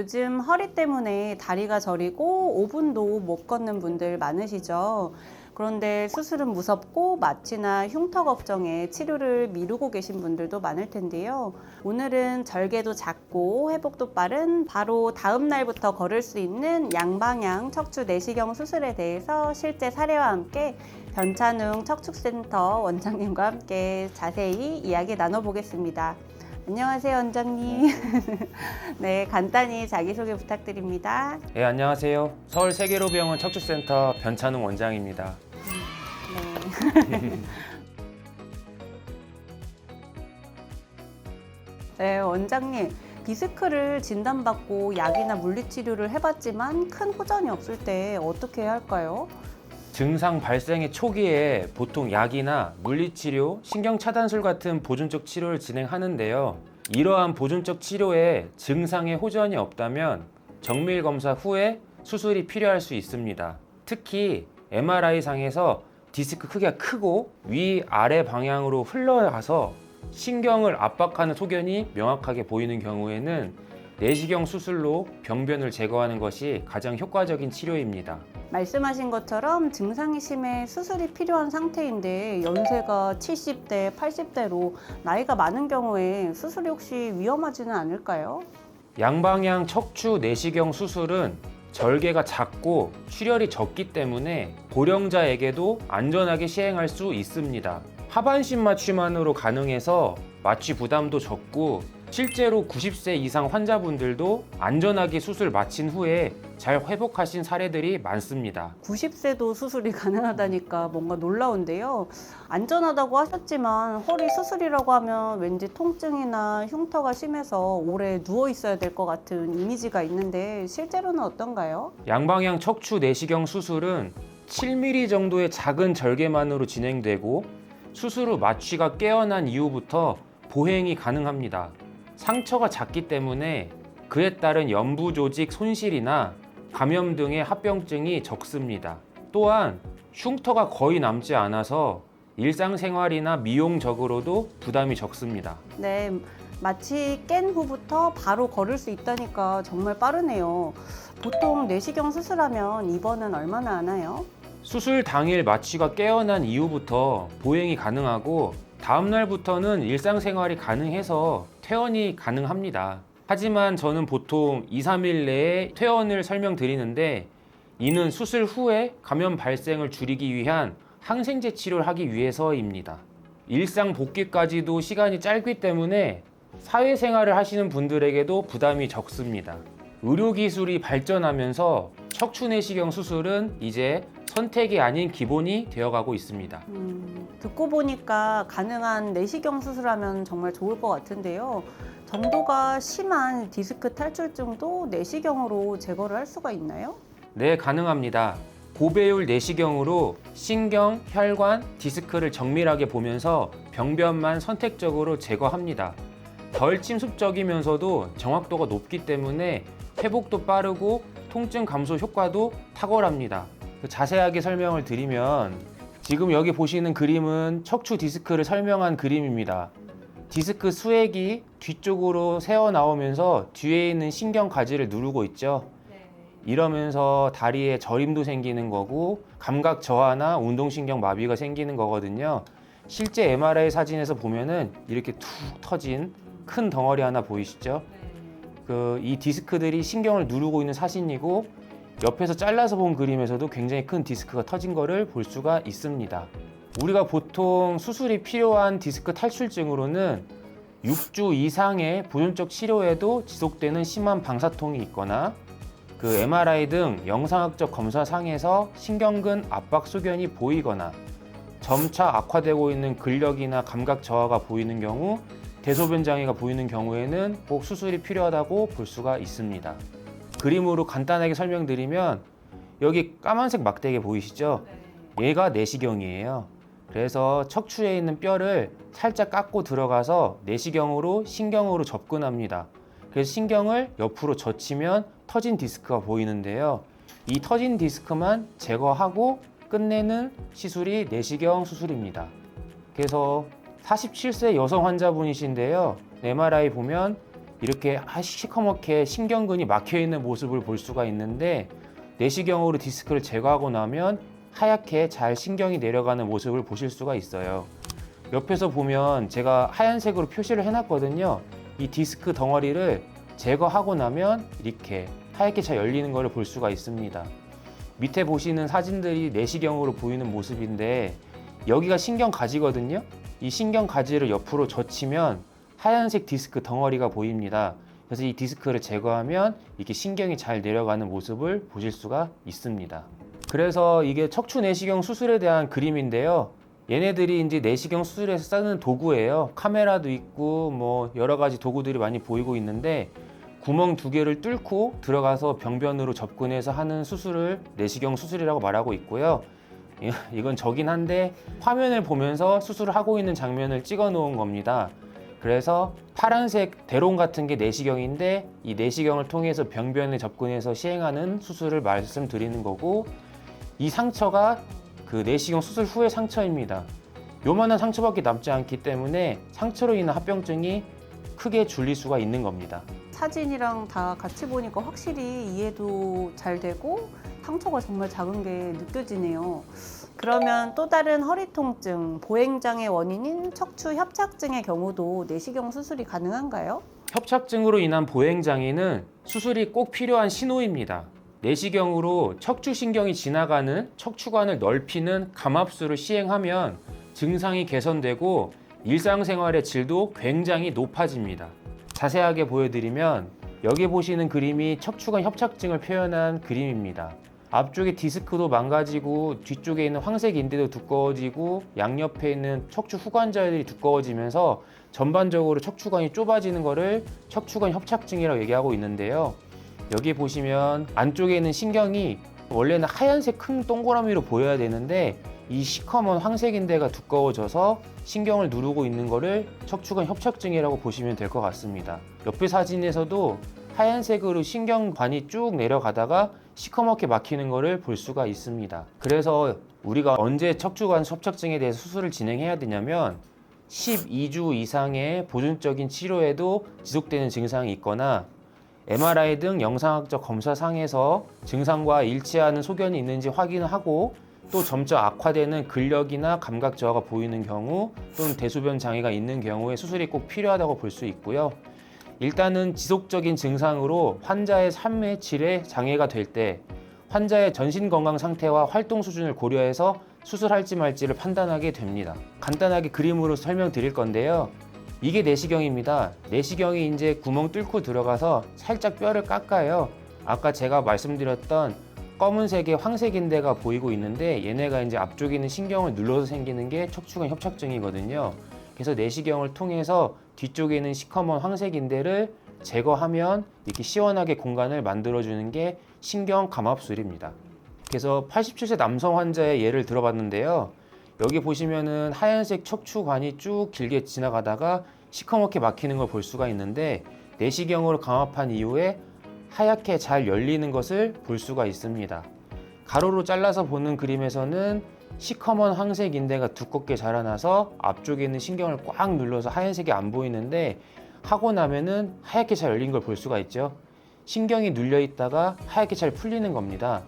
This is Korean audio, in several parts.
요즘 허리 때문에 다리가 저리고 5분도 못 걷는 분들 많으시죠? 그런데 수술은 무섭고 마취나 흉터 걱정에 치료를 미루고 계신 분들도 많을 텐데요. 오늘은 절개도 작고 회복도 빠른 바로 다음 날부터 걸을 수 있는 양방향 척추 내시경 수술에 대해서 실제 사례와 함께 변찬웅 척추센터 원장님과 함께 자세히 이야기 나눠보겠습니다. 안녕하세요, 원장님. 네, 간단히 자기소개 부탁드립니다. 네, 안녕하세요. 서울 세계로병원 척추센터 변찬웅 원장입니다. 네. 네, 원장님. 디스크를 진단받고 약이나 물리치료를 해봤지만 큰 호전이 없을 때 어떻게 해야 할까요? 증상 발생의 초기에 보통 약이나 물리치료, 신경차단술 같은 보존적 치료를 진행하는데요. 이러한 보존적 치료에 증상의 호전이 없다면 정밀 검사 후에 수술이 필요할 수 있습니다. 특히 MRI상에서 디스크 크기가 크고 위아래 방향으로 흘러가서 신경을 압박하는 소견이 명확하게 보이는 경우에는 내시경 수술로 병변을 제거하는 것이 가장 효과적인 치료입니다. 말씀하신 것처럼 증상이 심해 수술이 필요한 상태인데 연세가 70대, 80대로 나이가 많은 경우에 수술이 혹시 위험하지는 않을까요? 양방향 척추 내시경 수술은 절개가 작고 출혈이 적기 때문에 고령자에게도 안전하게 시행할 수 있습니다. 하반신 마취만으로 가능해서 마취 부담도 적고 실제로 90세 이상 환자분들도 안전하게 수술 마친 후에 잘 회복하신 사례들이 많습니다. 90세도 수술이 가능하다니까 뭔가 놀라운데요. 안전하다고 하셨지만 허리 수술이라고 하면 왠지 통증이나 흉터가 심해서 오래 누워 있어야 될 것 같은 이미지가 있는데 실제로는 어떤가요? 양방향 척추 내시경 수술은 7mm 정도의 작은 절개만으로 진행되고 수술 후 마취가 깨어난 이후부터 보행이 가능합니다. 상처가 작기 때문에 그에 따른 연부 조직 손실이나 감염 등의 합병증이 적습니다. 또한 흉터가 거의 남지 않아서 일상생활이나 미용적으로도 부담이 적습니다. 네, 마취 깬 후부터 바로 걸을 수 있다니까 정말 빠르네요. 보통 내시경 수술하면 입원은 얼마나 하나요? 수술 당일 마취가 깨어난 이후부터 보행이 가능하고 다음 날부터는 일상생활이 가능해서 퇴원이 가능합니다. 하지만 저는 보통 2, 3일 내에 퇴원을 설명드리는데 이는 수술 후에 감염 발생을 줄이기 위한 항생제 치료를 하기 위해서입니다. 일상 복귀까지도 시간이 짧기 때문에 사회생활을 하시는 분들에게도 부담이 적습니다. 의료기술이 발전하면서 척추내시경 수술은 이제 선택이 아닌 기본이 되어가고 있습니다. 듣고 보니까 가능한 내시경 수술하면 정말 좋을 것 같은데요. 정도가 심한 디스크 탈출증도 내시경으로 제거를 할 수가 있나요? 네, 가능합니다. 고배율 내시경으로 신경, 혈관, 디스크를 정밀하게 보면서 병변만 선택적으로 제거합니다. 덜 침습적이면서도 정확도가 높기 때문에 회복도 빠르고 통증 감소 효과도 탁월합니다. 자세하게 설명을 드리면 지금 여기 보시는 그림은 척추 디스크를 설명한 그림입니다. 디스크 수액이 뒤쪽으로 새어 나오면서 뒤에 있는 신경 가지를 누르고 있죠. 이러면서 다리에 저림도 생기는 거고 감각 저하나 운동신경 마비가 생기는 거거든요. 실제 MRI 사진에서 보면은 이렇게 툭 터진 큰 덩어리 하나 보이시죠? 이 디스크들이 신경을 누르고 있는 사진이고 옆에서 잘라서 본 그림에서도 굉장히 큰 디스크가 터진 거를 볼 수가 있습니다. 우리가 보통 수술이 필요한 디스크 탈출증으로는 6주 이상의 보존적 치료에도 지속되는 심한 방사통이 있거나 MRI 등 영상학적 검사상에서 신경근 압박 소견이 보이거나 점차 악화되고 있는 근력이나 감각 저하가 보이는 경우, 대소변 장애가 보이는 경우에는 꼭 수술이 필요하다고 볼 수가 있습니다. 그림으로 간단하게 설명드리면 여기 까만색 막대기 보이시죠? 얘가 내시경이에요. 그래서 척추에 있는 뼈를 살짝 깎고 들어가서 내시경으로 신경으로 접근합니다. 그래서 신경을 옆으로 젖히면 터진 디스크가 보이는데요. 이 터진 디스크만 제거하고 끝내는 시술이 내시경 수술입니다. 그래서 47세 여성 환자분이신데요. MRI 보면 이렇게 시커멓게 신경근이 막혀 있는 모습을 볼 수가 있는데, 내시경으로 디스크를 제거하고 나면 하얗게 잘 신경이 내려가는 모습을 보실 수가 있어요. 옆에서 보면 제가 하얀색으로 표시를 해놨거든요. 이 디스크 덩어리를 제거하고 나면 이렇게 하얗게 잘 열리는 것을 볼 수가 있습니다. 밑에 보시는 사진들이 내시경으로 보이는 모습인데, 여기가 신경 가지거든요. 이 신경 가지를 옆으로 젖히면 하얀색 디스크 덩어리가 보입니다. 그래서 이 디스크를 제거하면 이렇게 신경이 잘 내려가는 모습을 보실 수가 있습니다. 그래서 이게 척추 내시경 수술에 대한 그림인데요. 얘네들이 이제 내시경 수술에서 쓰는 도구예요. 카메라도 있고 뭐 여러 가지 도구들이 많이 보이고 있는데, 구멍 2개를 뚫고 들어가서 병변으로 접근해서 하는 수술을 내시경 수술이라고 말하고 있고요. 이건 저긴 한데 화면을 보면서 수술을 하고 있는 장면을 찍어 놓은 겁니다. 그래서 파란색 대롱 같은 게 내시경인데, 이 내시경을 통해서 병변에 접근해서 시행하는 수술을 말씀드리는 거고, 이 상처가 그 내시경 수술 후의 상처입니다. 요만한 상처밖에 남지 않기 때문에 상처로 인한 합병증이 크게 줄릴 수가 있는 겁니다. 사진이랑 다 같이 보니까 확실히 이해도 잘 되고 상처가 정말 작은 게 느껴지네요. 그러면 또 다른 허리 통증, 보행장애 원인인 척추 협착증의 경우도 내시경 수술이 가능한가요? 협착증으로 인한 보행장애는 수술이 꼭 필요한 신호입니다. 내시경으로 척추신경이 지나가는 척추관을 넓히는 감압술을 시행하면 증상이 개선되고 일상생활의 질도 굉장히 높아집니다. 자세하게 보여드리면, 여기 보시는 그림이 척추관 협착증을 표현한 그림입니다. 앞쪽에 디스크도 망가지고 뒤쪽에 있는 황색 인대도 두꺼워지고 양옆에 있는 척추 후관절이 두꺼워지면서 전반적으로 척추관이 좁아지는 것을 척추관 협착증이라고 얘기하고 있는데요. 여기 보시면 안쪽에 있는 신경이 원래는 하얀색 큰 동그라미로 보여야 되는데, 이 시커먼 황색 인대가 두꺼워져서 신경을 누르고 있는 것을 척추관 협착증이라고 보시면 될 것 같습니다. 옆에 사진에서도 하얀색으로 신경관이 쭉 내려가다가 시커멓게 막히는 것을 볼 수가 있습니다. 그래서 우리가 언제 척추관 협착증에 대해서 수술을 진행해야 되냐면, 12주 이상의 보존적인 치료에도 지속되는 증상이 있거나 MRI 등 영상학적 검사상에서 증상과 일치하는 소견이 있는지 확인을 하고, 또 점차 악화되는 근력이나 감각 저하가 보이는 경우, 또는 대소변 장애가 있는 경우에 수술이 꼭 필요하다고 볼 수 있고요. 일단은 지속적인 증상으로 환자의 삶의 질에 장애가 될 때 환자의 전신 건강 상태와 활동 수준을 고려해서 수술할지 말지를 판단하게 됩니다. 간단하게 그림으로 설명드릴 건데요. 이게 내시경입니다. 내시경이 이제 구멍 뚫고 들어가서 살짝 뼈를 깎아요. 아까 제가 말씀드렸던 검은색의 황색 인대가 보이고 있는데, 얘네가 이제 앞쪽에 있는 신경을 눌러서 생기는 게 척추관 협착증이거든요. 그래서 내시경을 통해서 뒤쪽에 있는 시커먼 황색 인대를 제거하면 이렇게 시원하게 공간을 만들어주는 게 신경 감압술입니다. 그래서 87세 남성 환자의 예를 들어봤는데요. 여기 보시면은 하얀색 척추관이 쭉 길게 지나가다가 시커멓게 막히는 걸 볼 수가 있는데, 내시경으로 감압한 이후에 하얗게 잘 열리는 것을 볼 수가 있습니다. 가로로 잘라서 보는 그림에서는 시커먼 황색 인대가 두껍게 자라나서 앞쪽에 있는 신경을 꽉 눌러서 하얀색이 안 보이는데, 하고 나면은 하얗게 잘 열린 걸 볼 수가 있죠. 신경이 눌려 있다가 하얗게 잘 풀리는 겁니다.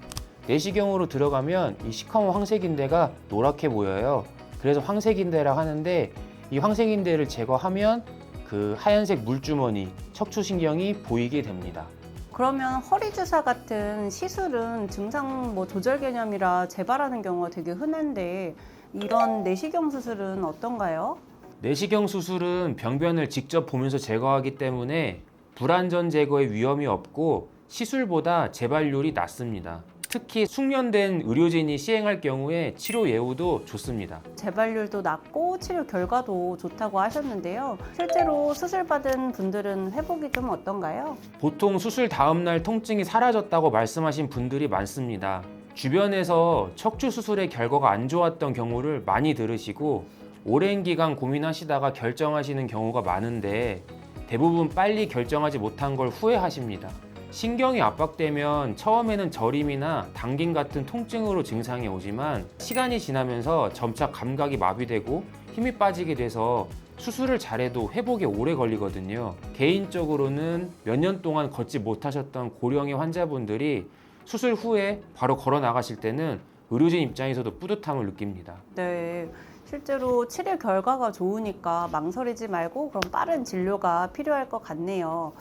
내시경으로 들어가면 이 시커먼 황색 인대가 노랗게 보여요. 그래서 황색 인대라고 하는데, 이 황색 인대를 제거하면 그 하얀색 물주머니, 척추신경이 보이게 됩니다. 그러면 허리 주사 같은 시술은 증상 조절 개념이라 재발하는 경우가 되게 흔한데, 이런 내시경 수술은 어떤가요? 내시경 수술은 병변을 직접 보면서 제거하기 때문에 불안전 제거의 위험이 없고 시술보다 재발률이 낮습니다. 특히 숙련된 의료진이 시행할 경우에 치료 예후도 좋습니다. 재발률도 낮고 치료 결과도 좋다고 하셨는데요. 실제로 수술 받은 분들은 회복이 좀 어떤가요? 보통 수술 다음날 통증이 사라졌다고 말씀하신 분들이 많습니다. 주변에서 척추 수술의 결과가 안 좋았던 경우를 많이 들으시고 오랜 기간 고민하시다가 결정하시는 경우가 많은데, 대부분 빨리 결정하지 못한 걸 후회하십니다. 신경이 압박되면 처음에는 저림이나 당김 같은 통증으로 증상이 오지만 시간이 지나면서 점차 감각이 마비되고 힘이 빠지게 돼서 수술을 잘해도 회복에 오래 걸리거든요. 개인적으로는 몇 년 동안 걷지 못하셨던 고령의 환자분들이 수술 후에 바로 걸어 나가실 때는 의료진 입장에서도 뿌듯함을 느낍니다. 네. 실제로 치료 결과가 좋으니까 망설이지 말고 그럼 빠른 진료가 필요할 것 같네요.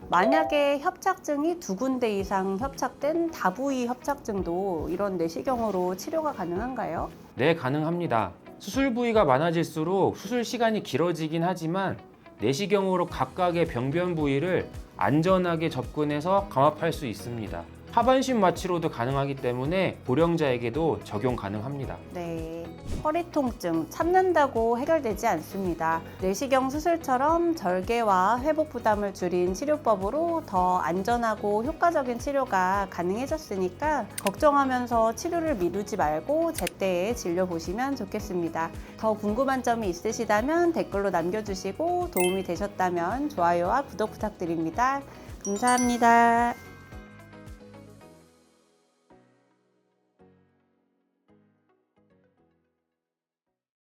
만약에 협착증이 두 군데 이상 협착된 다부위 협착증도 이런 내시경으로 치료가 가능한가요? 네, 가능합니다. 수술 부위가 많아질수록 수술 시간이 길어지긴 하지만 내시경으로 각각의 병변 부위를 안전하게 접근해서 감압할 수 있습니다. 하반신 마취로도 가능하기 때문에 고령자에게도 적용 가능합니다. 네. 허리 통증 참는다고 해결되지 않습니다. 내시경 수술처럼 절개와 회복 부담을 줄인 치료법으로 더 안전하고 효과적인 치료가 가능해졌으니까 걱정하면서 치료를 미루지 말고 제때에 진료 보시면 좋겠습니다. 더 궁금한 점이 있으시다면 댓글로 남겨주시고 도움이 되셨다면 좋아요와 구독 부탁드립니다. 감사합니다.